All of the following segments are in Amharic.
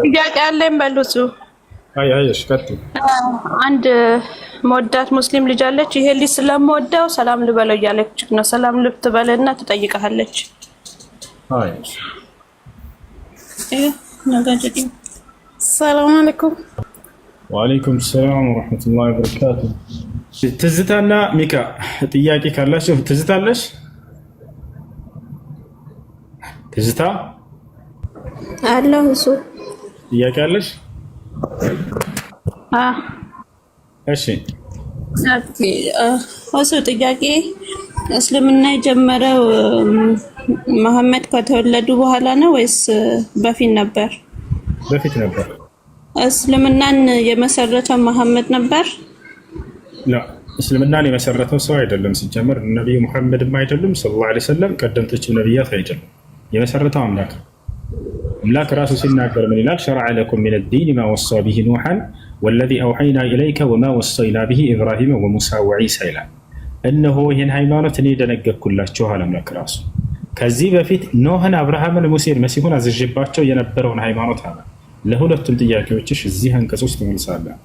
ጥያቄ አለኝ በሉት። እሺ ቀጥል። አንድ መወዳት ሙስሊም ልጅ አለች። ይሄ ልጅ ስለምወደው ሰላም ልበለው እያለች ነው። ሰላም ልትበልና ትጠይቀሃለች። ሰላም አለይኩም። ወአለይኩም ሰላም ወራህመቱላሂ ወበረካቱ። ትዝታና ሚካ ጥያቄ ካላችሁ ትዝታለሽ? ትዝታ አለሁ። እሱ ጥያቄ አለሽ? እሺ እሱ ጥያቄ እስልምና የጀመረው መሐመድ ከተወለዱ በኋላ ነው ወይስ በፊት ነበር? በፊት ነበር። እስልምናን የመሰረተው መሐመድ ነበር? ላ እስልምናን የመሰረተው ሰው አይደለም። ሲጀመር ነብዩ መሐመድም አይደለም ሰለላሁ ዐለይሂ ወሰለም፣ ቀደምቶቹ ነብያት አይደለም። የመሰረተው አምላክ ራሱ ሲናገር ምን ይላል? ሸረዐ ለኩም ሚነ ዲን ማ ወሳ ቢሂ ኑሐን ወለዚ አውሐይና ኢለይከ ወማ ወሰይና ቢሂ ኢብራሂመ ወሙሳ ወዒሳ ይላል። እነሆ ይህን ሃይማኖት እኔ ደነገግኩላችሁ አለ አምላክ ራሱ። ከዚህ በፊት ኖህን፣ አብርሃምን፣ ሙሴን፣ መሲሁን አዝዤባቸው የነበረውን ሃይማኖት አለ። ለሁለቱም ጥያቄዎችሽ እዚህ አንቀጽ ውስጥ ትመልሳለህ።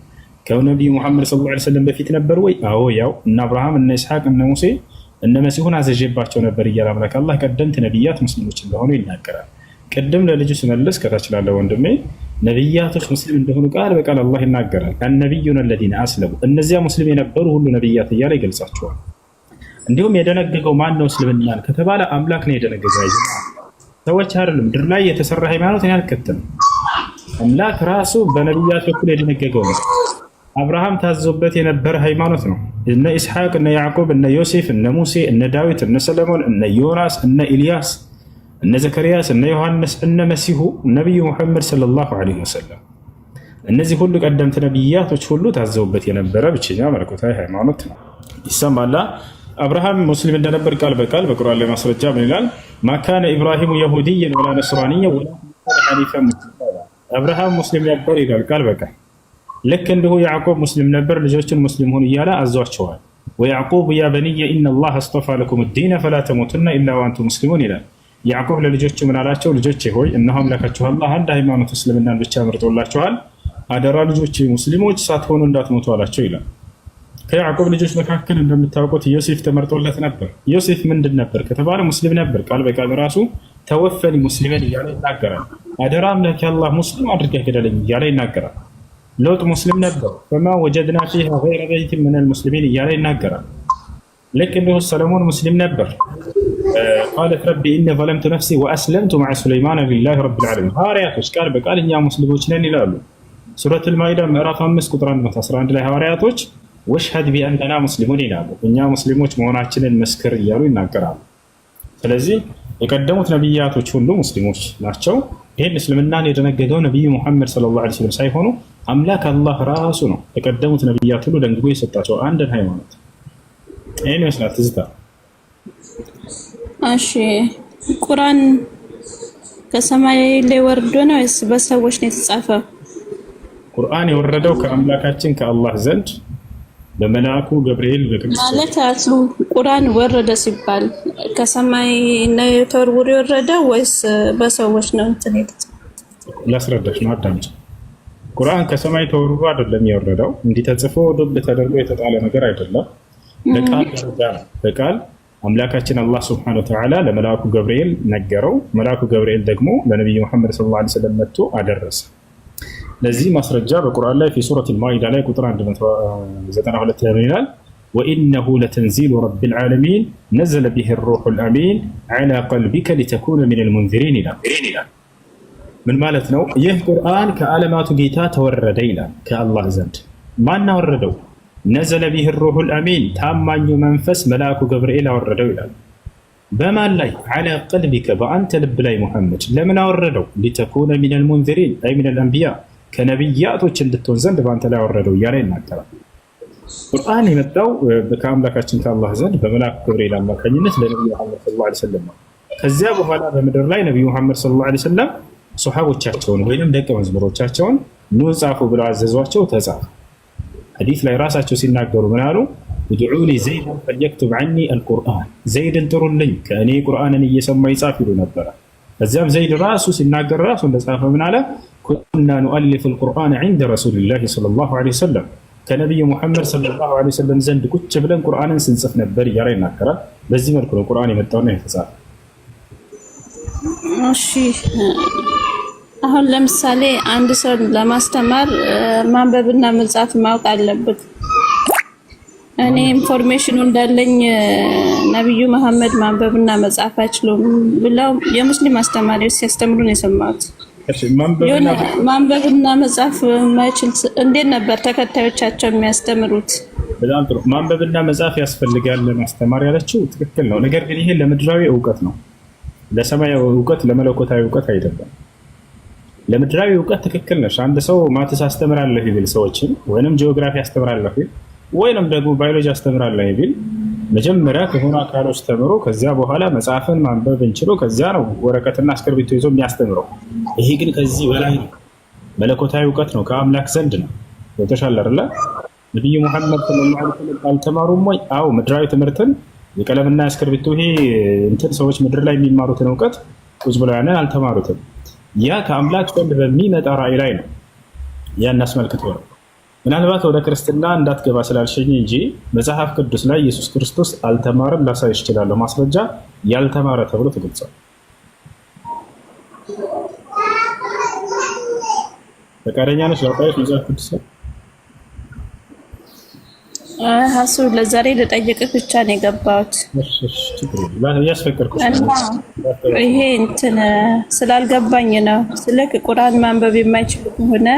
ከነቢዩ ሙሐመድ ሰለላሁ ዐለይሂ ወሰለም በፊት ነበር ወይ? አዎ፣ ያው እነ አብርሃም፣ እነ ኢስሐቅ፣ እነ ሙሴ፣ እነ መሲሁን አዝዤባቸው ነበር እያለ አምላክ አላህ ቀደምት ነቢያት ሙስሊሞች እንደሆኑ ይናገራል። ቅድም ለልጁ ስመልስ ከታች ላለ ወንድሜ ነቢያቶች ሙስሊም እንደሆኑ ቃል በቃል አላህ ይናገራል። አነቢዩነ ለዚነ አስለሙ፣ እነዚያ ሙስሊም የነበሩ ሁሉ ነቢያት እያለ ይገልጻቸዋል። እንዲሁም የደነገገው ማን ነው እስልምናን ከተባለ አምላክ ነው የደነገገው። ሰዎች አይደሉም። ምድር ላይ የተሰራ ሃይማኖት ያልከተል አምላክ ራሱ በነቢያት በኩል የደነገገው ነው። አብርሃም ታዞበት የነበረ ሃይማኖት ነው። እነ ኢስሐቅ፣ እነ ያዕቆብ፣ እነ ዮሴፍ፣ እነ ሙሴ፣ እነ ዳዊት፣ እነ ሰለሞን፣ እነ ዮናስ፣ እነ ኢልያስ፣ እነ ዘከርያስ፣ እነ ዮሐንስ፣ እነ መሲሁ፣ ነቢዩ ሙሐመድ ሰለላሁ ዐለይሂ ወሰለም፣ እነዚህ ሁሉ ቀደምት ነቢያቶች ሁሉ ታዘውበት የነበረ ብቸኛ መለኮታዊ ሃይማኖት ነው። ይሰማላ። አብርሃም ሙስሊም እንደነበር ቃል በቃል በቁርአን ላይ ማስረጃ ምን ይላል? ማካነ ኢብራሂሙ የሁድየን ወላ ነስራንየን ወላ ሐኒፈን ሙስሊማ። አብርሃም ሙስሊም ነበር ይላል ቃል በቃል። ልክ እንዲሁ ያዕቆብ ሙስሊም ነበር፣ ልጆችን ሙስሊም ሁኑ እያለ አዟቸዋል። ወያዕቁብ ያ በንየ ኢነላህ አስጠፋ ለኩም ዲነ ፈላ ተሙቱና ኢላ ወአንቱም ሙስሊሙን ይላል። ያዕቆብ ለልጆቹ ምን አላቸው? ልጆቼ ሆይ እነሆ አምላካችሁ አላህ አንድ ሃይማኖት እስልምናን ብቻ መርጦላችኋል፣ አደራ ልጆቼ ሙስሊሞች ሳትሆኑ እንዳትሞቱ አላቸው ይላል። ከያዕቆብ ልጆች መካከል እንደምታውቁት ዮሴፍ ተመርጦለት ነበር። ዮሴፍ ምንድን ነበር ከተባለ ሙስሊም ነበር። ቃል በቃል ራሱ ተወፈኒ ሙስሊምን እያለ ይናገራል። አደራ አምላክ አላህ ሙስሊም አድርገህ ግደለኝ እያለ ይናገራል። ሎጥ ሙስሊም ነበር። ፈማ ወጀድና ፊሃ ገይረ በይቲን ሚነል ሙስሊሚን እያለ ይናገራል። ልክ እንዲሁ ሰለሞን ሙስሊም ነበር። ቃለት ረቢ ኢኒ ዘለምቱ ነፍሲ ወአስለምቱ መዐ ሱለይማን ሊላሂ ረቢል ዓለሚን። ሐዋርያቶች ቃል በቃል እኛ ሙስሊሞች ነን ይላሉ። ሱረቱል ማኢዳ ምዕራፍ 5 ቁጥር 111 ላይ ሐዋርያቶች ወሽሀድ ቢአንና ሙስሊሙን ይላሉ፣ እኛ ሙስሊሞች መሆናችንን መስክር እያሉ ይናገራሉ። ስለዚህ የቀደሙት ነቢያቶች ሁሉ ሙስሊሞች ናቸው። ይህን እስልምናን የደነገገው ነቢዩ ሙሐመድ ሰለላሁ ዐለይሂ ወሰለም ሳይሆኑ አምላክ አላህ ራሱ ነው። የቀደሙት ነቢያት ሁሉ ደንግጎ የሰጣቸው አንድን ሃይማኖት። ይህን ይመስላል ትዝታ። እሺ፣ ቁርአን ከሰማይ ላይ ወርዶ ነው ወይስ በሰዎች ነው የተጻፈው? ቁርአን የወረደው ከአምላካችን ከአላህ ዘንድ በመልአኩ ገብርኤል በቅዱስ ማለት አስሉ ቁርአን ወረደ ሲባል ከሰማይ ነው ተወርውሮ የወረደው ወይስ በሰዎች ነው? እንትን ላስረዳሽ ነው፣ አዳምጪ። ቁርአን ከሰማይ ተወርውሮ አይደለም የወረደው። እንዲህ ተጽፎ ዱብ ተደርጎ የተጣለ ነገር አይደለም። በቃል ደረጃ ነው። በቃል አምላካችን አላህ ሱብሓነሁ ወተዓላ ለመልአኩ ገብርኤል ነገረው። መልአኩ ገብርኤል ደግሞ ለነብዩ መሐመድ ሰለላሁ ዐለይሂ ወሰለም መጥቶ አደረሰ። ለዚህ ማስረጃ በቁርአን ላይ ሱረቱል ማኢዳ ላይ ቁጥር 192 ላይ ይላል ወኢነሁ ለተንዚሉ ረቢል ዓለሚን ነዘለ ቢሂ ሩሑል አሚን ዐላ ቀልቢከ ሊተኩነ ሚነል ሙንዚሪን ይላል። ምን ማለት ነው? ይህ ቁርአን ከዓለማቱ ጌታ ተወረደ ይላል ከአላህ ዘንድ። ማን አወረደው? ነዘለ ቢሂ ሩሑል አሚን፣ ታማኙ መንፈስ መልአኩ ገብርኤል አወረደው ይላል። በማን ላይ? ዐላ ቀልቢከ፣ በአንተ ልብ ላይ ሙሐመድ። ለምን አወረደው? ሊተኩነ ሚነል ሙንዚሪን አይ ሚነል አንቢያ፣ ከነቢያቶች እንድትሆን ዘንድ በአንተ ላይ አወረደው እያለ ይናገራል። ቁርአን የመጣው ከአምላካችን ከአላህ ዘንድ በመልአኩ ገብርኤል አማካኝነት ለነቢዩ መሐመድ ሰለላሁ ዐለይሂ ወሰለም ነው። ከዚያ በኋላ በምድር ላይ ነቢዩ መሐመድ ሰለላሁ ዐለይሂ ወሰለም ሶሐቦቻቸውን ወይም ደቀ መዝሙሮቻቸውን ኑ ጻፉ ብለው አዘዟቸው። ተጻፈ። ሐዲስ ላይ ራሳቸው ሲናገሩ ምን አሉ? ውድዑኒ ዘይድን ፈልየክቱብ ዐኒ አልቁርአን፣ ዘይድን ጥሩልኝ ከእኔ ቁርአንን እየሰማ ይጻፍ ይሉ ነበረ። ከዚያም ዘይድ ራሱ ሲናገር ራሱ እንደጻፈ ምን አለ? ኩና ኑአሊፍ አልቁርአን ዐንደ ረሱሊላሂ ሰለላሁ ዐለይሂ ወሰለም ከነቢዩ ሙሐመድ ሰለላሁ ዐለይሂ ወሰለም ዘንድ ቁጭ ብለን ቁርአንን ስንጽፍ ነበር እያለ ይናገራል። በዚህ መልኩ ነው ቁርአን የመጣውና የተጻፈው። እሺ አሁን ለምሳሌ አንድ ሰው ለማስተማር ማንበብና መጻፍ ማወቅ አለበት። እኔ ኢንፎርሜሽኑ እንዳለኝ ነብዩ መሐመድ ማንበብና መጻፍ አይችሉም ብለው የሙስሊም አስተማሪዎች ሲያስተምሩ ነው የሰማሁት። ማንበብና መጻፍ ማይችል እንዴት ነበር ተከታዮቻቸው የሚያስተምሩት? በጣም ጥሩ። ማንበብና መጻፍ ያስፈልጋል ለማስተማር ያለችው ትክክል ነው። ነገር ግን ይሄ ለምድራዊ እውቀት ነው፣ ለሰማያዊ እውቀት ለመለኮታዊ እውቀት አይደለም። ለምድራዊ እውቀት ትክክል ነሽ። አንድ ሰው ማትስ አስተምራለሁ ይብል ሰዎችን ወይንም ጂኦግራፊ አስተምራለሁ ይብል ወይንም ደግሞ ባዮሎጂ አስተምራለሁ ይብል መጀመሪያ ከሆኑ አካሎች ተምሮ ከዚያ በኋላ መጽሐፍን ማንበብ እንችሎ ከዚያ ነው ወረቀትና እስክርቢቶ ይዞ የሚያስተምረው። ይሄ ግን ከዚህ በላይ ነው፣ መለኮታዊ እውቀት ነው፣ ከአምላክ ዘንድ ነው። ወተሻለ አይደለ? ነብዩ መሐመድ ሰለላሁ ዐለይሂ ወሰለም አልተማሩም ወይ? አዎ፣ ምድራዊ ትምህርትን የቀለምና እስክርቢቶ ይሄ እንትን ሰዎች ምድር ላይ የሚማሩትን እውቀት ቁጭ ብለው ያንን አልተማሩትም። ያ ከአምላክ ዘንድ በሚመጣ ራእይ ላይ ነው። ያን አስመልክቶ ነው። ምናልባት ወደ ክርስትና እንዳትገባ ስላልሸኝ እንጂ መጽሐፍ ቅዱስ ላይ ኢየሱስ ክርስቶስ አልተማረም ላሳይሽ እችላለሁ። ማስረጃ ያልተማረ ተብሎ ተገልጿል። ፈቃደኛ ነሽ ላሳይሽ መጽሐፍ ቅዱስ ላይ? ሀሱ ለዛሬ ልጠይቅህ ብቻ ነው የገባሁት። ይሄ እንትን ስላልገባኝ ነው። ስለክ ቁርአን ማንበብ የማይችሉ ከሆነ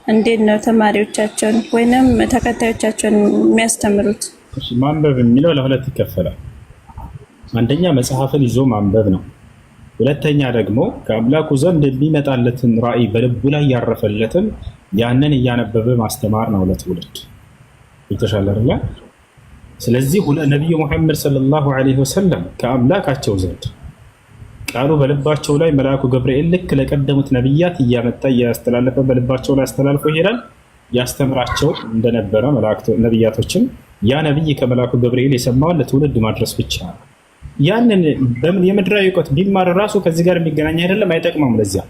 እንዴት ነው ተማሪዎቻቸውን ወይንም ተከታዮቻቸውን የሚያስተምሩት? ማንበብ የሚለው ለሁለት ይከፈላል። አንደኛ መጽሐፍን ይዞ ማንበብ ነው። ሁለተኛ ደግሞ ከአምላኩ ዘንድ የሚመጣለትን ራእይ በልቡ ላይ ያረፈለትን ያንን እያነበበ ማስተማር ነው ለትውልድ ይተሻለ አይደል? ስለዚህ ነብዩ መሐመድ ሰለላሁ ዐለይሂ ወሰለም ከአምላካቸው ዘንድ ቃሉ በልባቸው ላይ መልአኩ ገብርኤል ልክ ለቀደሙት ነብያት እያመጣ እያስተላለፈ በልባቸው ላይ አስተላልፎ ይሄዳል። ያስተምራቸው እንደነበረ ነብያቶችን ያ ነብይ ከመልአኩ ገብርኤል የሰማውን ለትውልድ ማድረስ ብቻ ነው። ያንን የምድራዊ እውቀት ቢማር ራሱ ከዚህ ጋር የሚገናኝ አይደለም፣ አይጠቅመም ለዚያ።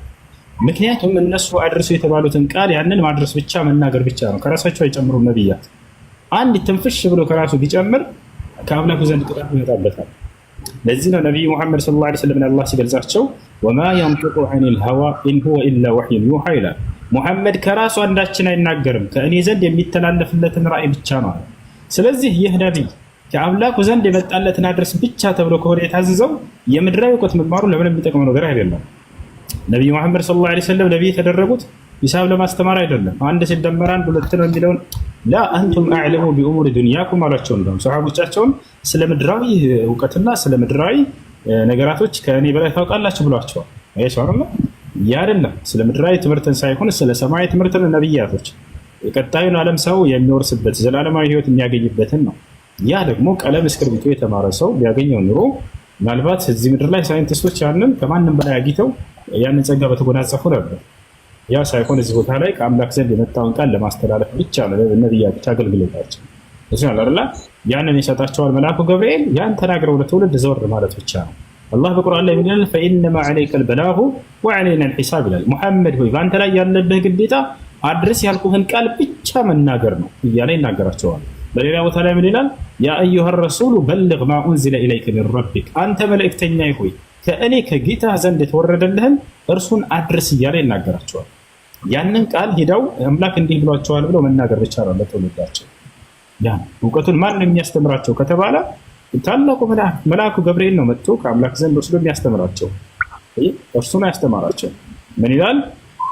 ምክንያቱም እነሱ አድርሱ የተባሉትን ቃል ያንን ማድረስ ብቻ መናገር ብቻ ነው። ከራሳቸው አይጨምሩም ነብያት። አንድ ትንፍሽ ብሎ ከራሱ ቢጨምር ከአምላኩ ዘንድ ቅጣት ይመጣበታል። ለዚህ ነው ነብዩ መሐመድ ሰለላሁ ዐለይሂ ወሰለም አላህ ሲገልጻቸው ወማ የንጢቁ ዐኒል ሀዋ ኢን ሁወ ኢላ ወሕዩን ዩሓ ይላል። ሙሐመድ ከራሱ አንዳችን አይናገርም ከእኔ ዘንድ የሚተላለፍለትን ራእይ ብቻ ነው። ስለዚህ ይህ ነቢይ ከአምላኩ ዘንድ የመጣለትን አድርስ ብቻ ተብሎ ከሆነ የታዘዘው የምድራዊ እውቀት መማሩ ለምን የሚጠቅመው ነገር አይደለም። ነብዩ መሐመድ ሰለላሁ ዐለይሂ ወሰለም ነብይ የተደረጉት ሂሳብ ለማስተማር አይደለም። አንድ ሲደመር አንድ ሁለት ነው የሚለውን ላ አንቱም አዕለሙ ቢኡሙሪ ዱንያኩም አሏቸው። እንደውም ሰሃቦቻቸውን ስለ ምድራዊ እውቀትና ስለ ምድራዊ ነገራቶች ከእኔ በላይ ታውቃላችሁ ብሏቸዋል። አይሽ አይደል? ያ አይደለም ስለ ምድራዊ ትምህርትን ሳይሆን ስለ ሰማያዊ ትምህርትን ነብያቶች የቀጣዩን ዓለም ሰው የሚወርስበት ዘላለማዊ ህይወት የሚያገኝበትን ነው። ያ ደግሞ ቀለም እስክርቢቶ የተማረ ሰው ቢያገኘው ኑሮ ምናልባት እዚህ ምድር ላይ ሳይንቲስቶች ያንን ከማንም በላይ አግኝተው ያንን ጸጋ በተጎናጸፉ ነበር። ያ ሳይሆን እዚህ ቦታ ላይ ከአምላክ ዘንድ የመጣውን ቃል ለማስተላለፍ ብቻ ነው ነብያቶች አገልግሎታቸው። እዚህ አይደል? ያንን ይሰጣቸዋል መልአኩ ገብርኤል። ያን ተናግረው ለትውልድ ዘወር ማለት ብቻ ነው። አላህ በቁርአን ላይ ምን ይላል? ፈኢነማ ዐለይከል በላጉ ወዐለይና አልሒሳብ ይላል። ሙሐመድ ሆይ በአንተ ላይ ያለብህ ግዴታ አድርስ ያልኩህን ቃል ብቻ መናገር ነው እያለ ይናገራቸዋል። በሌላ ቦታ ላይ ምን ይላል? ያ አዩሃ ረሱሉ በልግ ማ ኡንዚለ ኢለይከ ሚን ረቢክ፣ አንተ መልእክተኛ ሆይ ከእኔ ከጌታ ዘንድ የተወረደልህን እርሱን አድርስ እያለ ይናገራቸዋል። ያንን ቃል ሂደው አምላክ እንዲህ ብሏቸዋል ብለው መናገር ብቻ ነው ለትውልዳቸው። ያ እውቀቱን ማን የሚያስተምራቸው ከተባለ ታላቁ መልአኩ ገብርኤል ነው መጥቶ ከአምላክ ዘንድ ወስዶ የሚያስተምራቸው። እርሱ ነው ያስተማራቸው። ምን ይላል?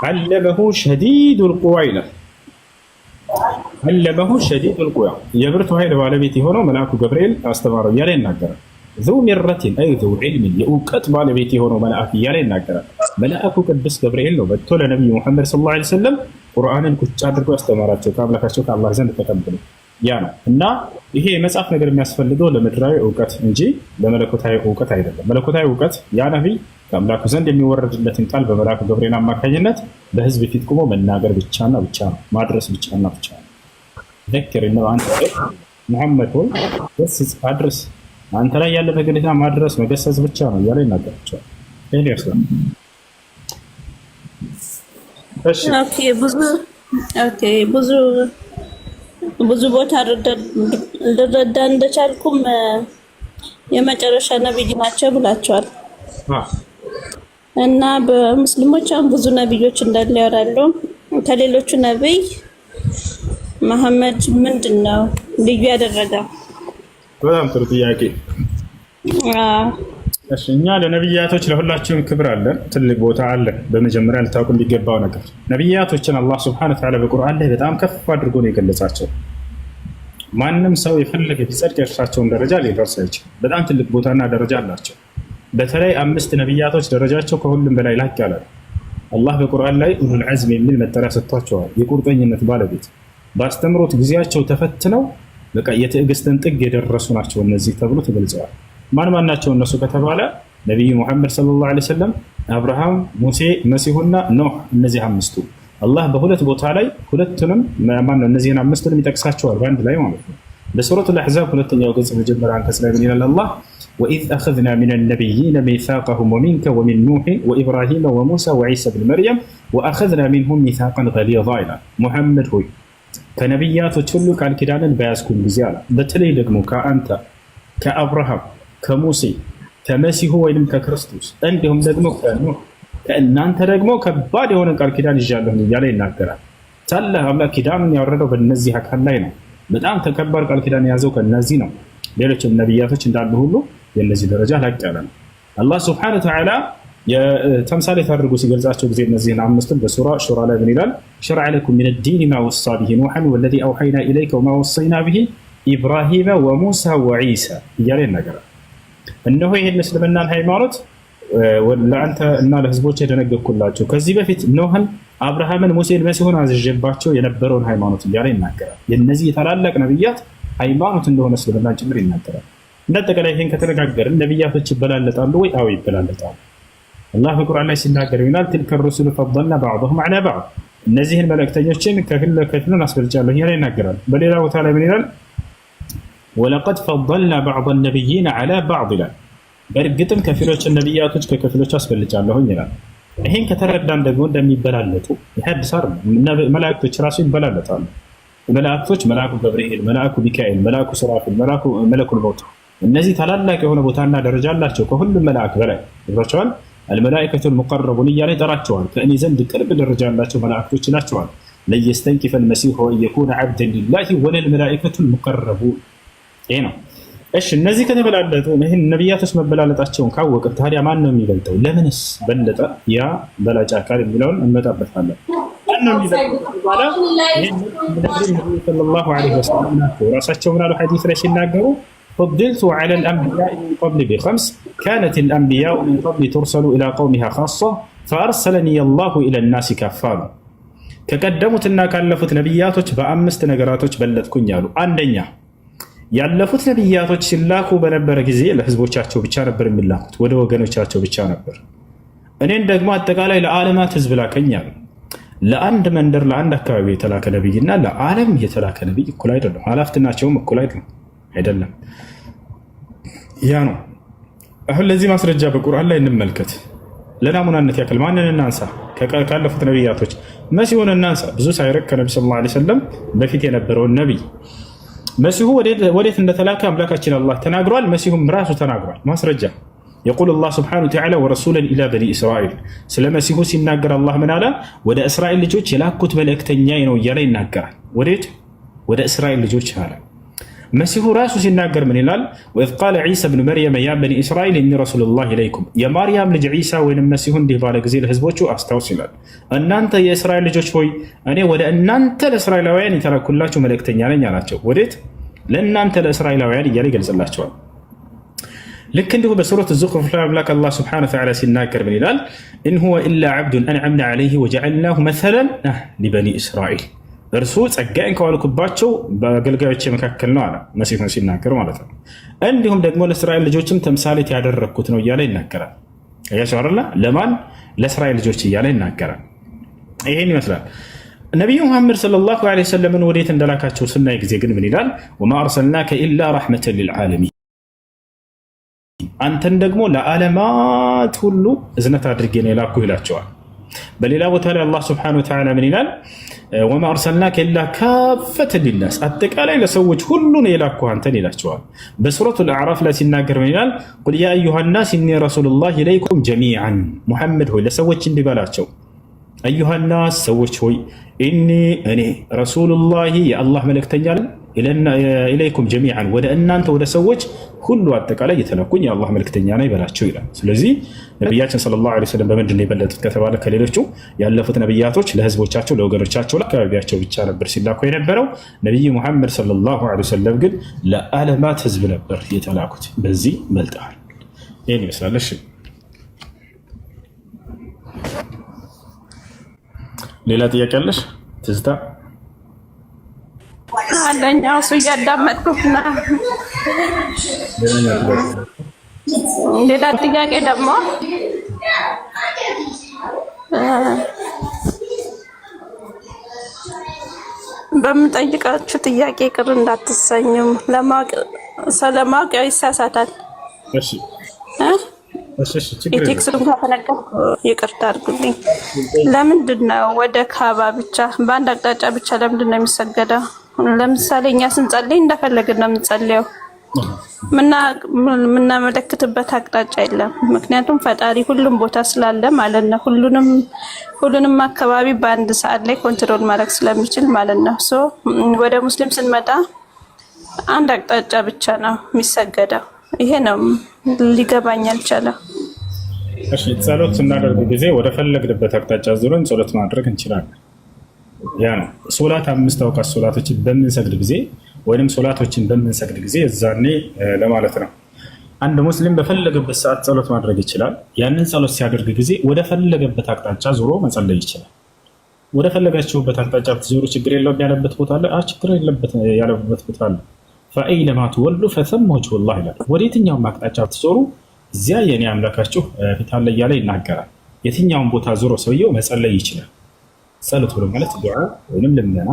አለመሁ ሸዲዱል ቁዋ ይላል። አለመሁ ሸዲዱል ቁዋ፣ የብርቱ ኃይል ባለቤት የሆነው መልአኩ ገብርኤል አስተማረው እያለ ይናገራል። ذو مرة أي ذو علم የእውቀት ባለቤት የሆነው መልአክ እያለ ይናገራል። መልአኩ ቅዱስ ገብርኤል ነው መጥቶ ለነብዩ መሐመድ ሰለላሁ ዐለይሂ ወሰለም ቁርአንን ቁጭ አድርጎ ያስተማራቸው ከአምላካቸው ከአላህ ዘንድ ተቀብለው። ያ ነው እና ይሄ የመጽሐፍ ነገር የሚያስፈልገው ለምድራዊ እውቀት እንጂ ለመለኮታዊ እውቀት አይደለም። መለኮታዊ እውቀት ያ ነብይ ከአምላኩ ዘንድ የሚወረድለትን ቃል በመልአኩ ገብርኤል አማካኝነት በህዝብ ፊት ቆሞ መናገር ብቻና ብቻ ነው፣ ማድረስ ብቻና ብቻ ነው። ዘክር ነው አንተ መሐመድ ሆይ ገስጽ አድርስ፣ አንተ ላይ ያለ ግዴታ ማድረስ መገሰጽ ብቻ ነው እያለ ይናገራቸዋል። ይሄን እሺ ብዙ ቦታ ልረዳ እንደቻልኩም የመጨረሻ ነብይ ናቸው ብላቸዋል። እና በሙስሊሞች አሁን ብዙ ነብዮች እንዳለ ያወራሉ። ከሌሎቹ ነብይ መሐመድ ምንድነው ልዩ ያደረገው? በጣም ጥሩ ጥያቄ። እሺ እኛ ለነብያቶች ለሁላችንም ክብር አለን፣ ትልቅ ቦታ አለን። በመጀመሪያ ልታውቁ የሚገባው ነገር ነብያቶችን አላህ ሱብሓነሁ ወተዓላ በቁርአን ላይ በጣም ከፍ አድርጎ ነው የገለጻቸው። ማንም ሰው የፈለገ ቢጸድቅ የእርሳቸውን ደረጃ ሊደርስ አይችልም። በጣም ትልቅ ቦታና ደረጃ አላቸው። በተለይ 5 ነብያቶች ደረጃቸው ከሁሉም በላይ ላቅ ያለ ነው። አላህ በቁርአን ላይ ኡሉል ዐዝም የሚል መጠሪያ ሰጥቷቸዋል። የቁርጠኝነት ባለቤት በአስተምሮት ጊዜያቸው ተፈትነው በቃ የትዕግስትን ጥግ የደረሱ ናቸው እነዚህ ተብሎ ተገልጸዋል። ማን ማን ናቸው እነሱ ከተባለ ነቢዩ ሙሐመድ ሰለላሁ ዐለይሂ ወሰለም፣ አብርሃም፣ ሙሴ፣ መሲሁና ኖህ። እነዚህ 5ቱ አላህ በሁለት ቦታ ላይ ሁለቱንም ማነው እነዚህን 5ቱንም ይጠቅሳቸዋል በአንድ ላይ ማለት ነው። በሱረቱል አሕዛብ ሁለተኛው ገጽ መጀመሪያ አንቀጽ ላይ ምን ይላል አላህ? ወኢዝ አኸዝና ሚነ ነቢይነ ሚሳቀሁም ወሚንከ ወሚን ኑሕ ወኢብራሂመ ወሙሳ ወዒሳ ብን መርየም ወአኸዝና ሚንሁም ሚሳቀን ገሊዛ ይላል። ሙሐመድ ሆይ ከነቢያቶች ሁሉ ቃል ኪዳንን በያዝኩን ጊዜ አለ። በተለይ ደግሞ ከአንተ ከአብርሃም ከሙሴ ከመሲሁ ወይም ከክርስቶስ እንዲሁም ደግሞ ከኑህ ከእናንተ ደግሞ ከባድ የሆነ ቃል ኪዳን ይዣለሁ እያለ ይናገራል። ታላቅ አምላክ ኪዳንን ያወረደው በእነዚህ አካል ላይ ነው። በጣም ተከባድ ቃል ኪዳን የያዘው ከእነዚህ ነው። ሌሎችም ነቢያቶች እንዳሉ ሁሉ የእነዚህ ደረጃ ላቅ ያለ ነው። አላህ ሱብሓነሁ ወተዓላ የተምሳሌት አድርጎ ሲገልጻቸው ጊዜ እነዚህን 5ቱን በሱራ ሹራ ላይ ምን ይላል? ሸረዐ ለኩም ሚነ ዲን ማ ወሳ ቢሂ ኑሐን ወለዚ አውሐይና ኢለይከ ወማ ወሰይና ቢሂ ኢብራሂመ ወሙሳ ወዒሳ እያለ ይናገራል። እነሆ ይህን እስልምናን ሃይማኖት ለአንተ እና ለህዝቦች የደነገግኩላቸው ከዚህ በፊት ኖህን፣ አብርሃምን፣ ሙሴን፣ መሲሁን አዝዤባቸው የነበረውን ሃይማኖት እያለ ይናገራል። የነዚህ የታላላቅ ነብያት ሃይማኖት እንደሆነ እስልምናን ጭምር ይናገራል። እንዳጠቃላይ ይህን ከተነጋገርን ነብያቶች ይበላለጣሉ ወይ? አዎ ይበላለጣሉ። አላህ በቁርአን ላይ ሲናገር ይላል ትልከ ሩሱሉ ፈضልና ባዕضሁም ዐላ ባዕድ፣ እነዚህን መልእክተኞችን ከፊሉን አስበልጫለሁ እያለ ይናገራል። በሌላ ቦታ ላይ ምን ይላል? ወለቀድ ፈضልና ባዕض ነቢይነ ዐላ ባዕድ ይላል። በእርግጥም ከፊሎችን ነቢያቶች ከከፊሎች አስበልጫለሁኝ ይላል። ይህን ከተረዳን ደግሞ እንደሚበላለጡ ይህ አዲስ አይደለም። መላእክቶች ራሱ ይበላለጣሉ። መላእክቶች መልአኩ ገብርኤል፣ መልአኩ ሚካኤል፣ መልአኩ ሱራፊል፣ መለኩል መውት እነዚህ ታላላቅ የሆነ ቦታና ደረጃ አላቸው ከሁሉም መልአክ በላይ ይብራቸዋል። አልመላኢከቱል ሙቀረቡን እያለ ይጠራቸዋል። ከእኔ ዘንድ ቅርብ ደረጃ ያላቸው መላእክቶች ይላቸዋል። ለየስተንኪፈ አልመሲሑ አን ዐብደን ሊላሂ ወለልመላኢከቱል ሙቀረቡን። ይሄ ነው። እሺ እነዚህ ከተበላለጡ ይህን ነቢያቶች መበላለጣቸውን ካወቀ ታዲያ ማን ነው የሚበልጠው? ለምንስ በለጠ ያ በላጭ አካል የሚለውን እንመጣበታለን። ሰለላሁ ዐለይሂ ወሰለም ራሳቸው ምን አሉ ሐዲስ ላይ ሲናገሩ فضلت على الأنبياء من قبل ب5 كانت الأنبياء من قبل ترسل إلى قومها خاصة فأرسلني الله إلى الناس كافة ከቀደሙትና ካለፉት ነቢያቶች በ5 ነገራቶች በለጥኩኝ አሉ። አንደኛ ያለፉት ነቢያቶች ሲላኩ በነበረ ጊዜ ለህዝቦቻቸው ብቻ ነበር የሚላኩት፣ ወደ ወገኖቻቸው ብቻ ነበር። እኔን ደግሞ አጠቃላይ ለዓለማት ህዝብ ላከኝ አሉ። ለአንድ መንደር ለአንድ አካባቢ የተላከ ነቢይና ለዓለም የተላከ ነቢይ እኩል አይደለም። ኃላፊነታቸውም እኩል አይደለም። ያ ነው። አሁን ለዚህ ማስረጃ በቁርአን ላይ እንመልከት። ለናሙናነት ያክል ማንን እናንሳ? ካለፉት ነቢያቶች መሲሁን እናንሳ። ብዙ ሳይርቅ ከነቢ ሰለላሁ ዐለይሂ ወሰለም በፊት የነበረውን ነቢይ መሲሁ ወዴት እንደተላከ አምላካችን አላህ ተናግሯል። መሲሁም ራሱ ተናግሯል። ማስረጃ የቁል አላህ ስብሓነሁ ወተዓላ ወረሱለን ኢላ በኒ እስራኤል። ስለ መሲሁ ሲናገር አላህ ምን አለ? ወደ እስራኤል ልጆች የላኩት መልእክተኛዬ ነው እያለ ይናገራል። ወዴት? ወደ እስራኤል ልጆች አለ። መሲሁ ራሱ ሲናገር ምን ይላል? ወኢዝ ቃለ ዒሳ ብኑ መርየም ያ በኒ እስራኤል ኢኒ ረሱሉላህ ኢለይኩም። የማርያም ልጅ ዒሳ ወይም መሲሁ እንዲህ ባለ ጊዜ ለህዝቦቹ አስታውስ ይላል። እናንተ የእስራኤል ልጆች ሆይ እኔ ወደ እናንተ ለእስራኤላውያን የተላኩላችሁ መልእክተኛ ነኝ አላቸው። ወዴት? ለእናንተ ለእስራኤላውያን እያለ ይገልጽላቸዋል። ልክ እንዲሁ በሱረት ዙኽሩፍ ላይ አምላክ አላህ ሱብሓነሁ ወተዓላ ሲናገር ምን ይላል? ኢን ሁወ ኢላ ዐብዱን አንዐምና ዐለይሂ ወጀዐልናሁ መሰለን ሊበኒ እስራኤል። እርሱ ጸጋዬን ከዋልኩባቸው በአገልጋዮች መካከል ነው አለ መሲሁን ሲናገር ማለት ነው። እንዲሁም ደግሞ ለእስራኤል ልጆችም ተምሳሌት ያደረግኩት ነው እያለ ይናገራል። አያቸው አይደለ? ለማን? ለእስራኤል ልጆች እያለ ይናገራል። ይሄን ይመስላል። ነቢዩ ሙሐመድ ሰለላሁ ዐለይሂ ወሰለምን ወዴት እንደላካቸው ስናይ ጊዜ ግን ምን ይላል? ወማ አርሰልናከ ኢላ ረሕመተን ሊልዓለሚን፣ አንተን ደግሞ ለዓለማት ሁሉ እዝነት አድርጌ ነው የላኩህ ይላቸዋል። በሌላ ቦታ ላይ አላህ ሱብሓነሁ ወተዓላ ምን ይላል? ወማ አርሰልናከ ኢላ ካፈተን ሊናስ፣ አጠቃላይ ለሰዎች ሁሉ ነው የላኩህ አንተን ይላቸዋል። በሱረቱል አዕራፍ ላይ ሲናገር ምን ይላል? ቁል ያ አዩሃ ናስ ኢኒ ረሱሉላሂ ኢለይኩም ጀሚዓን፣ ሙሐመድ ሆይ ለሰዎች እንዲህ በላቸው፣ አዩሃ ናስ ሰዎች ሆይ፣ እኔ ረሱሉላሂ የአላህ መልእክተኛ ነኝ፣ ኢለይኩም ጀሚዓን ወደ እናንተ ወደ ሰዎች ሁሉ አጠቃላይ የተላኩኝ የአላህ መልእክተኛ ነኝ በላቸው ይላል። ስለዚህ ነቢያችን ሰለላሁ ዐለይሂ ወሰለም በምንድን ነው የበለጡት ከተባለ ከሌሎቹ ያለፉት ነቢያቶች ለህዝቦቻቸው፣ ለወገኖቻቸው፣ ለአካባቢያቸው ብቻ ነበር ሲላኩ የነበረው። ነቢይ ሙሐመድ ሰለላሁ ዐለይሂ ወሰለም ግን ለዓለማት ህዝብ ነበር የተላኩት። በዚህ መልጠዋል። ይህን ይመስላል። እሺ ሌላ ጥያቄ አለሽ ትዝታ? አንደኛው እሱ እያዳመጥኩት ነው። ሌላ ጥያቄ ደግሞ በምጠይቃችሁ ጥያቄ ቅር እንዳትሰኙም፣ ስለማወቅ ያው ይሳሳታል። የቴክስቱን ካፈነቀልኩ ይቅርታ አድርጉልኝ። ለምንድን ነው ወደ ካባ ብቻ በአንድ አቅጣጫ ብቻ ለምንድን ነው የሚሰገደው? ለምሳሌ እኛ ስንጸልይ እንደፈለግን ነው የምንጸልየው፣ የምናመለክትበት አቅጣጫ የለም። ምክንያቱም ፈጣሪ ሁሉም ቦታ ስላለ ማለት ነው። ሁሉንም አካባቢ በአንድ ሰዓት ላይ ኮንትሮል ማድረግ ስለሚችል ማለት ነው። ወደ ሙስሊም ስንመጣ አንድ አቅጣጫ ብቻ ነው የሚሰገደው። ይሄ ነው ሊገባኝ አልቻለም። እሺ ጸሎት ስናደርግ ጊዜ ወደ ፈለግንበት አቅጣጫ ዙረን ጸሎት ማድረግ እንችላለን። ያ ነው ሶላት። 5 አውቃት ሶላቶችን በምንሰግድ ጊዜ ወይንም ሶላቶችን በምንሰግድ ጊዜ እዛኔ ለማለት ነው። አንድ ሙስሊም በፈለገበት ሰዓት ጸሎት ማድረግ ይችላል። ያንን ጸሎት ሲያደርግ ጊዜ ወደ ፈለገበት አቅጣጫ ዙሮ መጸለይ ይችላል። ወደ ፈለጋችሁበት አቅጣጫ ብትዞሩ ችግር የለውም ያለበት ቦታ አለ። ችግር የለበት ያለበት ቦታ አለ። ፈአይነማ ትወሉ ፈሰመ ወጅሁላህ ይላል። ወደ የትኛውም አቅጣጫ ብትዞሩ እዚያ የኔ አምላካችሁ ፊት አለ እያለ ይናገራል። የትኛውን ቦታ ዞሮ ሰውየው መጸለይ ይችላል። ጸሎት ብሎ ማለት ዱዓ ወይንም ልመና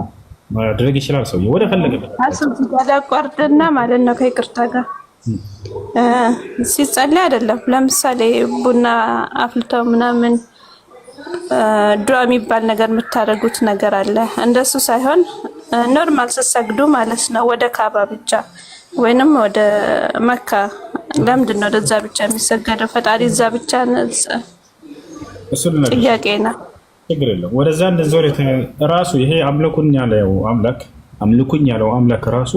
ማድረግ ይችላል። ሰውየው ወደ ፈለገበት አቋርጥና ማለት ነው። ከይቅርታ ጋር ሲጸልይ አይደለም። ለምሳሌ ቡና አፍልተው ምናምን ዱዓ የሚባል ነገር የምታደርጉት ነገር አለ። እንደሱ ሳይሆን ኖርማል ስትሰግዱ ማለት ነው። ወደ ካባ ብቻ ወይንም ወደ መካ። ለምንድን ነው ወደዛ ብቻ የሚሰገደው? ፈጣሪ እዛ ብቻ ጥያቄ ነው። ችግር የለም። ወደዛ እንደዞር ራሱ ይሄ አምልኩኝ ያለው አምላክ ራሱ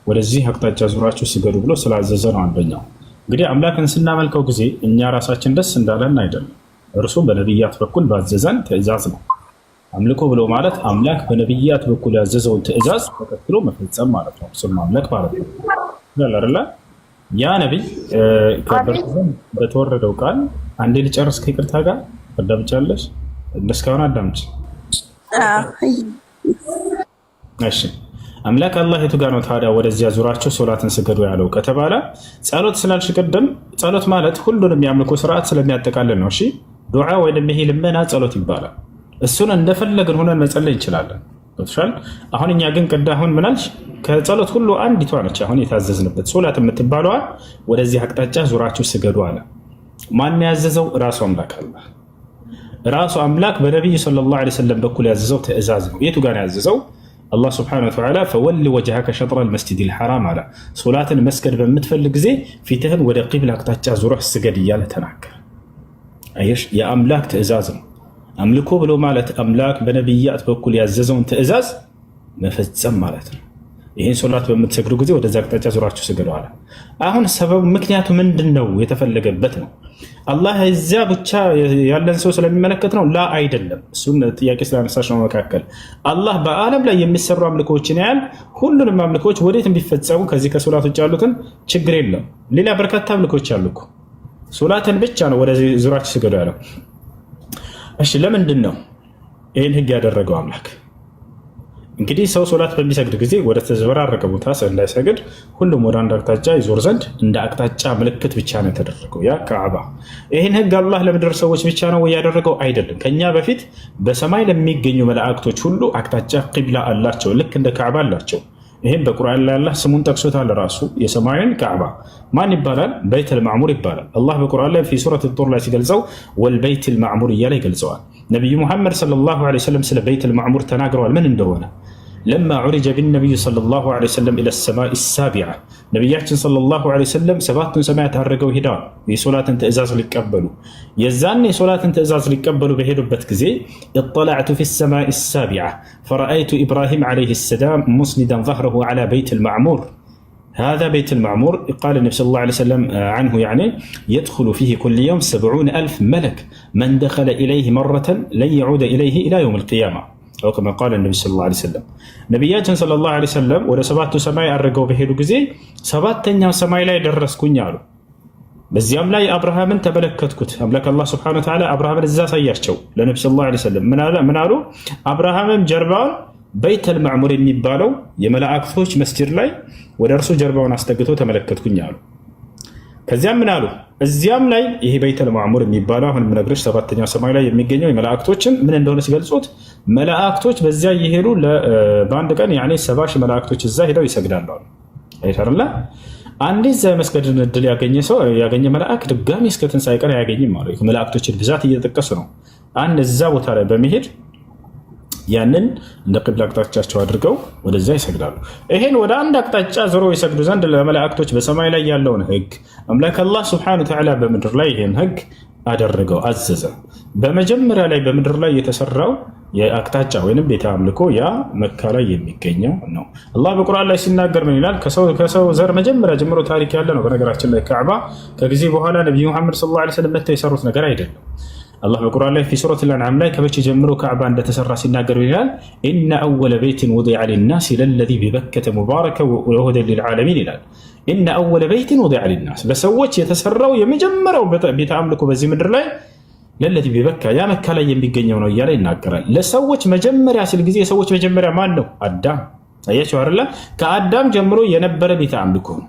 ወደዚህ አቅጣጫ ዙራችሁ ስገዱ ብሎ ስላዘዘ ነው። አንደኛው እንግዲህ አምላክን ስናመልከው ጊዜ እኛ ራሳችን ደስ እንዳለን አይደለም፣ እርሱ በነቢያት በኩል ባዘዘን ትእዛዝ ነው። አምልኮ ብሎ ማለት አምላክ በነቢያት በኩል ያዘዘውን ትእዛዝ ተከትሎ መፈጸም ማለት ነው። እሱን ማምለክ ማለት ነው አይደለ? ያ ነቢይ በተወረደው ቃል አንዴ ልጨርስ ከይቅርታ ጋር አዳምጫለሽ። እስካሁን አዳምጭ። እሺ አምላክ አላህ የቱ ጋር ነው ታዲያ ወደዚያ ዙራቸው ሶላትን ስገዱ ያለው ከተባለ ጸሎት ስላልሽ ቅድም ጸሎት ማለት ሁሉንም የአምልኮ ስርዓት ስለሚያጠቃልል ነው። እሺ ዱዓ ወይም ይሄ ልመና ጸሎት ይባላል። እሱን እንደፈለግን ሆነን መጸለይ እንችላለን። ገብቶሻል? አሁን እኛ ግን አሁን ምናልሽ ከጸሎት ሁሉ አንዲቷ ነች አሁን የታዘዝንበት ሶላት የምትባለዋ ወደዚህ አቅጣጫ ዙራችሁ ስገዱ አለ። ማን ያዘዘው? ራሱ አምላክ አላህ ራሱ አምላክ በነቢዩ ሰለላሁ ዐለይሂ ወሰለም በኩል ያዘዘው ትእዛዝ ነው። የቱ ጋር ያዘዘው? አላህ ሱብሓነሁ ወተዓላ ፈወሊ ወጅሀከ ሸጥረል መስጂዲል ሐራም አለ። ሶላትን መስገድ በምትፈልግ ጊዜ ፊትህን ወደ ቂብላ አቅጣጫ ዙረህ ስገድ እያለ ተናገረ። አየሽ፣ የአምላክ ትእዛዝ ነው። አምልኮ ብሎ ማለት አምላክ በነቢያት በኩል ያዘዘውን ትእዛዝ መፈጸም ማለት ነው። ይህን ሶላት በምትሰግዱ ጊዜ ወደዛ አቅጣጫ ዙራችሁ ስገዱ አለ። አሁን ሰበቡ ምክንያቱ ምንድን ነው? የተፈለገበት ነው አላህ እዚያ ብቻ ያለን ሰው ስለሚመለከት ነው? ላ አይደለም። እሱን ጥያቄ ስላነሳሽ ነው። መካከል አላህ በዓለም ላይ የሚሰሩ አምልኮዎችን ያህል ሁሉንም አምልኮዎች ወዴት ቢፈጸሙ ከዚህ ከሶላት ውጭ ያሉትን ችግር የለም። ሌላ በርካታ አምልኮች አሉ እኮ። ሶላትን ብቻ ነው ወደ ዙራችሁ ስገዱ ያለው። እሺ ለምንድን ነው ይህን ህግ ያደረገው አምላክ? እንግዲህ ሰው ሶላት በሚሰግድ ጊዜ ወደ ተዘበራረቀ ቦታ እንዳይሰግድ ሁሉም ወደ አንድ አቅጣጫ ይዞር ዘንድ እንደ አቅጣጫ ምልክት ብቻ ነው የተደረገው ያ ካዕባ። ይህን ህግ አላህ ለምድር ሰዎች ብቻ ነው ያደረገው? አይደለም። ከኛ በፊት በሰማይ ለሚገኙ መላእክቶች ሁሉ አቅጣጫ ቂብላ አላቸው፣ ልክ እንደ ካዕባ አላቸው። ይሄን በቁርአን ላይ አላህ ስሙን ጠቅሶታል። ራሱ የሰማዩን ካዕባ ማን ይባላል? በይተል ማዕሙር ይባላል። አላህ በቁርአን ላይ ፊ ሱረት ጡር ላይ ሲገልጸው ወልበይተል ማዕሙር እያለ ይገልጸዋል። ነቢዩ ሙሐመድ ሰለላሁ ዐለይሂ ወሰለም ስለ በይተል ማዕሙር ተናግረዋል ምን እንደሆነ። ለማ ዑሪጀ ቢነቢዩ ሰለላሁ ዐለይሂ ወሰለም ኢለ ሰማኢ ሳቢዓ ነቢያችን ሰለላሁ ዐለይሂ ወሰለም ሰባቱን ሰማያት አድርገው ሄደዋል የሶላትን ትእዛዝ ሊቀበሉ። የዛን የሶላትን ትእዛዝ ሊቀበሉ በሄዱበት ጊዜ እጠላዕቱ ፊ ሰማኢ ሳቢዓ ፈረአይቱ ኢብራሂም ዐለይሂ ሰላም ሙስኒዳን ظهره على بيت المعمور هذا بيت المعمور قال النبي صلى الله عليه وسلم عنه يعني يدخل فيه كل يوم 70,000 ملك من دخل إليه مرة لن يعود إليه إلى يوم القيامة أو كما قال النبي صلى الله عليه وسلم ነቢያችን صلى الله عليه وسلم ወደ ሰባቱ ሰማይ አድርገው በሄዱ ጊዜ ሰባተኛው ሰማይ ላይ ደረስኩኝ አሉ። በዚያም ላይ አብርሃምን ተመለከትኩት። አምላክ አላህ ሱብሓነሁ ወተዓላ አብርሃምን እዛ አሳያቸው ለነብዩ ሰለላሁ ዐለይሂ ወሰለም። ምን አሉ? አብርሃምም ጀርባውን በይተል ማዕሙር የሚባለው የመላእክቶች መስጂድ ላይ ወደ እርሱ ጀርባውን አስጠግቶ ተመለከትኩኝ አሉ። ከዚያም ምን አሉ? እዚያም ላይ ይሄ በይተል ማዕሙር የሚባለው አሁን የምነግርሽ ሰባተኛው ሰማይ ላይ የሚገኘው የመላእክቶችን ምን እንደሆነ ሲገልጹት መላእክቶች በዚያ እየሄዱ በአንድ ቀን 70 ሺህ መላእክቶች እዛ ሄደው ይሰግዳሉ አሉ። አይተርላ አንዲት እዛ የመስገድን እድል ያገኘ መልአክ ድጋሚ እስከ ትንሣኤ ቀን አያገኝም ማለት ነው። መላእክቶችን ብዛት እየተጠቀሱ ነው። አንድ እዛ ቦታ ላይ በመሄድ ያንን እንደ ቅብላ አቅጣጫቸው አድርገው ወደዛ ይሰግዳሉ። ይሄን ወደ አንድ አቅጣጫ ዞሮ ይሰግዱ ዘንድ ለመላእክቶች በሰማይ ላይ ያለውን ህግ አምላክ አላህ ሱብሓነሁ ወተዓላ በምድር ላይ ይሄን ህግ አደረገው አዘዘ። በመጀመሪያ ላይ በምድር ላይ የተሰራው የአቅጣጫ ወይንም ቤተ አምልኮ ያ መካ ላይ የሚገኘው ነው። አላህ በቁርአን ላይ ሲናገር ምን ይላል? ከሰው ዘር መጀመሪያ ጀምሮ ታሪክ ያለ ነው። በነገራችን ላይ ካዕባ ከጊዜ በኋላ ነብዩ መሐመድ ሰለላሁ ዐለይሂ ወሰለም መጥተው የሰሩት ነገር አይደለም። አላህ በቁርአን ላይ ፊ ሱረት አልአንዓም ላይ ከመቼ ጀምሮ ካዕባ እንደተሰራ ሲናገር ይላል ኢነ አወለ በይትን ውዲዐ ሊናስ ለለዚ ቢበከተ ሙባረከ ወሁደን ሊልዓለሚን ይላል። ኢነ አወለ በይትን ውዲዐ ሊናስ ለሰዎች የተሰራው የመጀመሪያው ቤተ አምልኮ በዚህ ምድር ላይ ለለዚ ቢበካ ያ መካ ላይ የሚገኘው ነው እያለ ይናገራል። ለሰዎች መጀመሪያ ሲል ጊዜ የሰዎች መጀመሪያ ማን ነው? አዳም። አያችሁ አይደለ? ከአዳም ጀምሮ የነበረ ቤተ አምልኮ ነው።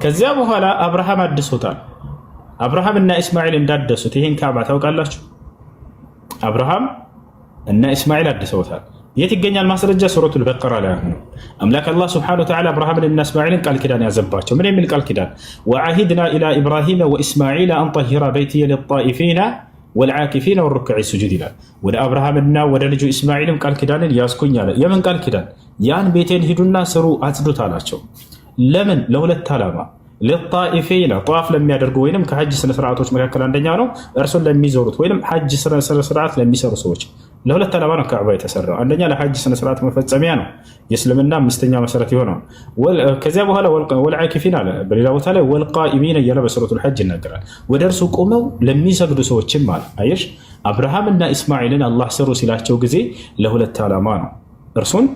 ከዚያ በኋላ አብርሃም አድሶታል። አብርሃም እና እስማኤል እንዳደሱት ይሄን ካዕባ ታውቃላችሁ። አብርሃም እና እስማኤል አድሰውታል። የት ይገኛል ማስረጃ? ሱረቱል በቀራ ላይ ነው። አምላክ አላህ ሱብሓነሁ ወተዓላ አብርሃምን እና እስማኤልን ቃል ኪዳን ያዘባቸው። ምን የሚል ቃል ኪዳን? ወዐሂድና ኢላ ኢብራሂመ ወኢስማዒል አን ጠሂራ በይቲየ ሊጣኢፊነ ወልዓኪፊነ ወሩክዕ ሱጁድ ይላል። ወደ አብርሃምና ወደ ልጁ እስማኤልም ቃል ኪዳንን ያዝኩኝ አለ። የምን ቃል ኪዳን? ያን ቤቴን ሂዱና ስሩ አጽዱት አላቸው። ለምን? ለሁለት ዓላማ ለጣኢፊና ጧፍ ለሚያደርጉ ወይንም ከሐጅ ስነ ስርዓቶች መካከል አንደኛ ነው። እርሱን ለሚዞሩት ወይንም ሐጅ ስነ ስርዓት ለሚሰሩ ሰዎች ለሁለት ዓላማ ነው ካዕባ የተሰራው። አንደኛ ለሐጅ ስነ ስርዓት መፈጸሚያ ነው፣ የእስልምና አምስተኛ መሰረት የሆነው። ከዚያ በኋላ ወልዓኪፊን አለ። በሌላ ቦታ ላይ ወልቃኢሚን እያለ በሱረቱል ሐጅ ይናገራል። ወደ እርሱ ቆመው ለሚሰግዱ ሰዎችም አለ። አየሽ፣ አብርሃም እና ኢስማኤልን አላህ ስሩ ሲላቸው ጊዜ ለሁለት ዓላማ ነው። እርሱን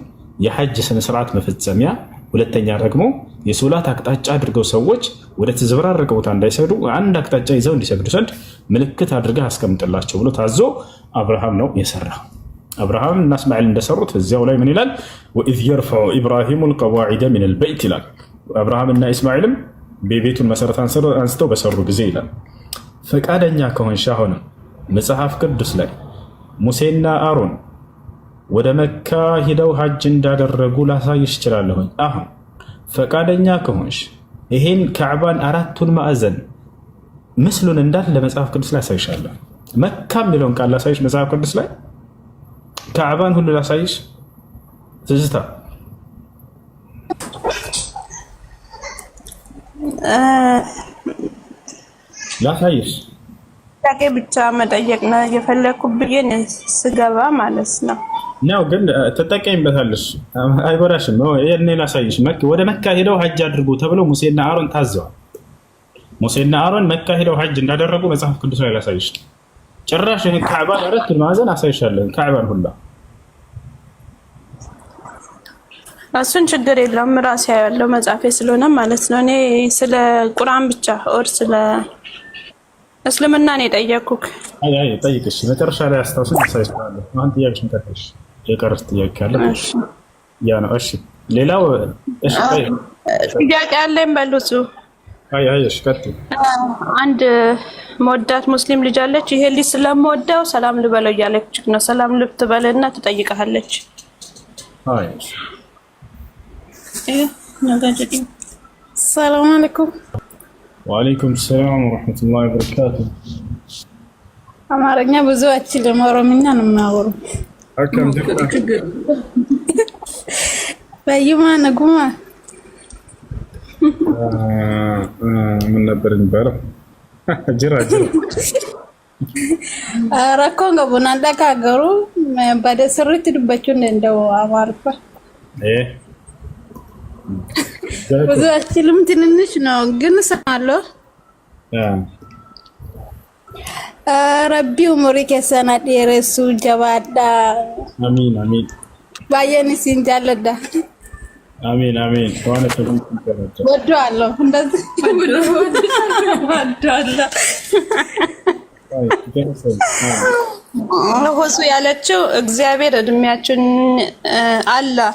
የሐጅ ስነ ስርዓት መፈጸሚያ፣ ሁለተኛ ደግሞ የሶላት አቅጣጫ አድርገው ሰዎች ወደ ተዘበራረቀ ቦታ እንዳይሰግዱ አንድ አቅጣጫ ይዘው እንዲሰግዱ ዘንድ ምልክት አድርገህ አስቀምጥላቸው ብሎ ታዞ አብርሃም ነው የሰራ። አብርሃም እና እስማኤል እንደሰሩት እዚያው ላይ ምን ይላል? ወኢዝ የርፈዑ ኢብራሂሙ ልቀዋዒደ ሚን ልበይት ይላል። አብርሃም እና እስማኤልም ቤቱን መሰረት አንስተው በሰሩ ጊዜ ይላል። ፈቃደኛ ከሆንሽ አሁንም መጽሐፍ ቅዱስ ላይ ሙሴና አሮን ወደ መካ ሂደው ሐጅ እንዳደረጉ ላሳይሽ እችላለሁኝ። አሁን ፈቃደኛ ከሆንሽ ይሄን ካዕባን አራቱን ማዕዘን ምስሉን እንዳለ መጽሐፍ ቅዱስ ላይ አሳይሻለሁ። መካ የሚለውን ቃል ላሳይሽ መጽሐፍ ቅዱስ ላይ፣ ካዕባን ሁሉ ላሳይሽ። ትዝታ ላሳይሽ ጥያቄ ብቻ መጠየቅ ነው የፈለኩብኝ ስገባ ማለት ነው። ነው ግን ተጠቀሚበታለሽ፣ አይጎዳሽም። ይሄን ላሳይሽ። ወደ መካ ሄደው ሐጅ አድርጉ ተብለው ሙሴና አሮን ታዘዋል። ሙሴና አሮን መካ ሄደው ሐጅ እንዳደረጉ መጽሐፍ ቅዱስ ላይ ላሳይሽ። ጭራሽ ይሄን ካዕባን አራቱን ማዕዘን አሳይሻለሁ። ካዕባን ሁላ እሱን ችግር የለውም ራሴ ያለው መጽሐፌ ስለሆነ ማለት ነው። እኔ ስለ ቁርአን ብቻ ኦር ስለ እስልምና ነው የጠየኩክ። አይ ጠይቅሽ፣ መጨረሻ ላይ አስታውሱኝ አሳይሻለሁ። አሁን ጥያቄሽን ቀጥልሽ። የቀረሽ ጥያቄ ካለ ያ ነው። እሺ ሌላው ጥያቄ አለኝ በሉት። እሺ ቀጥል። አንድ መወዳት ሙስሊም ልጅ አለች። ይሄ ልጅ ስለምወደው ሰላም ልበለው እያለች ነው። ሰላም ልትበልና ትጠይቀሃለች። ሰላም አለይኩም። ወአለይኩም ሰላም ወራህመቱላሂ ወበረካቱ። አማርኛ ብዙ አችልም፣ ኦሮምኛ ነው የሚያወሩ። አከም በይማ ነጉማ ምን ነበር የሚባለው? ጅራ ረኮን ገቡና እንደካገሩ በደስሩት ድበቹ እንደው አማርፋ ብዙ አችልም፣ ትንንሽ ነው ግን ሰማለሁ። ረቢ ኡሙሪ ከሰና ዴረሱ ጀባዳ አሚን አሚን ባየን ሲንጃለዳ አሚን አሚን ዋና ተብን ወዷለሁ እንደዚህ ወዷለሁ። ሆሱ ያለችው እግዚአብሔር እድሜያችን አላህ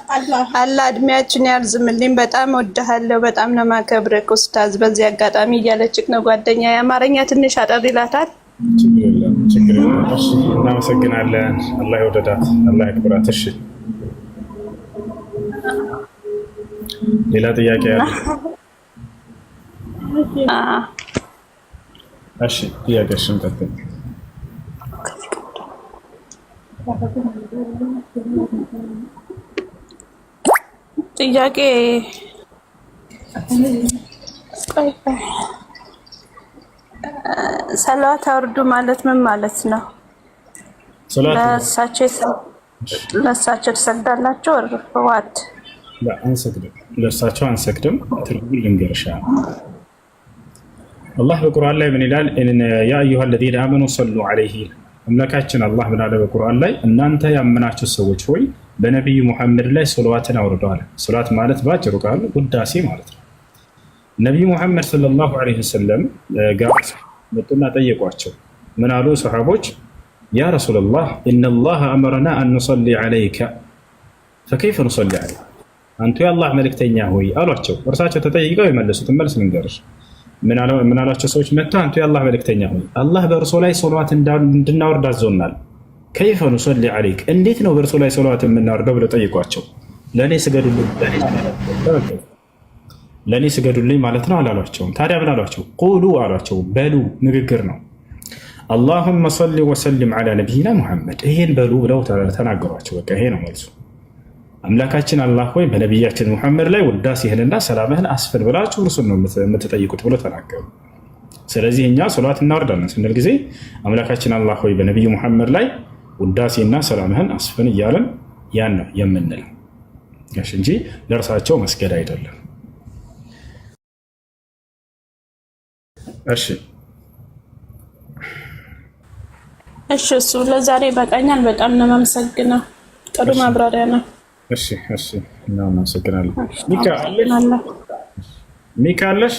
እድሜያችን ያርዝምልኝ። በጣም ወድሃለሁ፣ በጣም ነው ማከብረክ ኡስታዝ። በዚህ አጋጣሚ እያለችክ ነው ጓደኛ። የአማርኛ ትንሽ አጠር ይላታል። ችግር የለም። እሺ እናመሰግናለን። አላህ ይወደዳት፣ አላህ ያክብራት። እሺ ሌላ ጥያቄ አለ? እሺ ጥያቄሽን ቀጥል። ጥያቄ ሰላት አውርዱ ማለት ምን ማለት ነው? ለእሳቸው ትሰግዳላችሁ? ዋት አንሰግድም፣ ለእሳቸው አንሰግድም። ትርጉም ልንገርሻ። አላህ በቁርአን ላይ ምን ይላል? ያ አዩሃ ለዚነ አመኑ ሰሉ ዐለይሂ። አምላካችን አላህ ምን አለ በቁርአን ላይ? እናንተ ያመናችሁ ሰዎች ሆይ በነቢዩ ሙሐመድ ላይ ሰለዋትን አውርደዋል። ሰላት ማለት ባጭሩ ቃል ውዳሴ ማለት ነው። ነቢዩ ሙሐመድ ሰለላሁ ዐለይሂ ወሰለም ጋር መጡና ጠየቋቸው። ምን አሉ ሰሃቦች? ያ ረሱለላህ ኢነላህ አመረና አን ኑሰሊ ዐለይከ ፈከይፈ ኑሰሊ ዐለይከ፣ አንቱ የአላህ መልእክተኛ ሆይ አሏቸው። እርሳቸው ተጠይቀው የመለሱትን መልስ ልንገርሽ። ምን አሏቸው? ሰዎች መጥተው አንቱ የአላህ መልእክተኛ ሆይ አላህ በእርሶ ላይ ሰለዋት እንድናወርድ አዞናል። ከይፈ ኑሰሊ ዐለይከ፣ እንዴት ነው በእርሶ ላይ ሰለዋት የምናወርደው ብለው ጠይቋቸው። ለእኔ ስገዱልኝ ማለት ነው አላሏቸውም። ታዲያ ምን አሏቸው? ቁሉ አሏቸው፣ በሉ ንግግር ነው። አላሁመ ሰሊ ወሰልም ዐላ ነቢይና ሙሐመድ፣ ይሄን በሉ ብለው ተናገሯቸው። በቃ ይሄ ነው መልሱ። አምላካችን አላህ ሆይ በነቢያችን ሙሐመድ ላይ ውዳሴህንና ሰላምህን አስፍን ብላችሁ እርሱን ነው የምትጠይቁት ብለው ተናገሩ። ስለዚህ እኛ ሰላት እናወርዳለን ስንል ጊዜ አምላካችን አላህ ሆይ በነቢዩ ሙሐመድ ላይ ውዳሴና ሰላምህን አስፍን እያለን ያን ነው የምንለው እንጂ ለእርሳቸው መስገድ አይደለም። እሺ እሱ ለዛሬ በቃኛል። በጣም ነው የማመሰግነው። ጥሩ ማብራሪያ ነው። እሺ እናመሰግናለን። ሚካ አለሽ?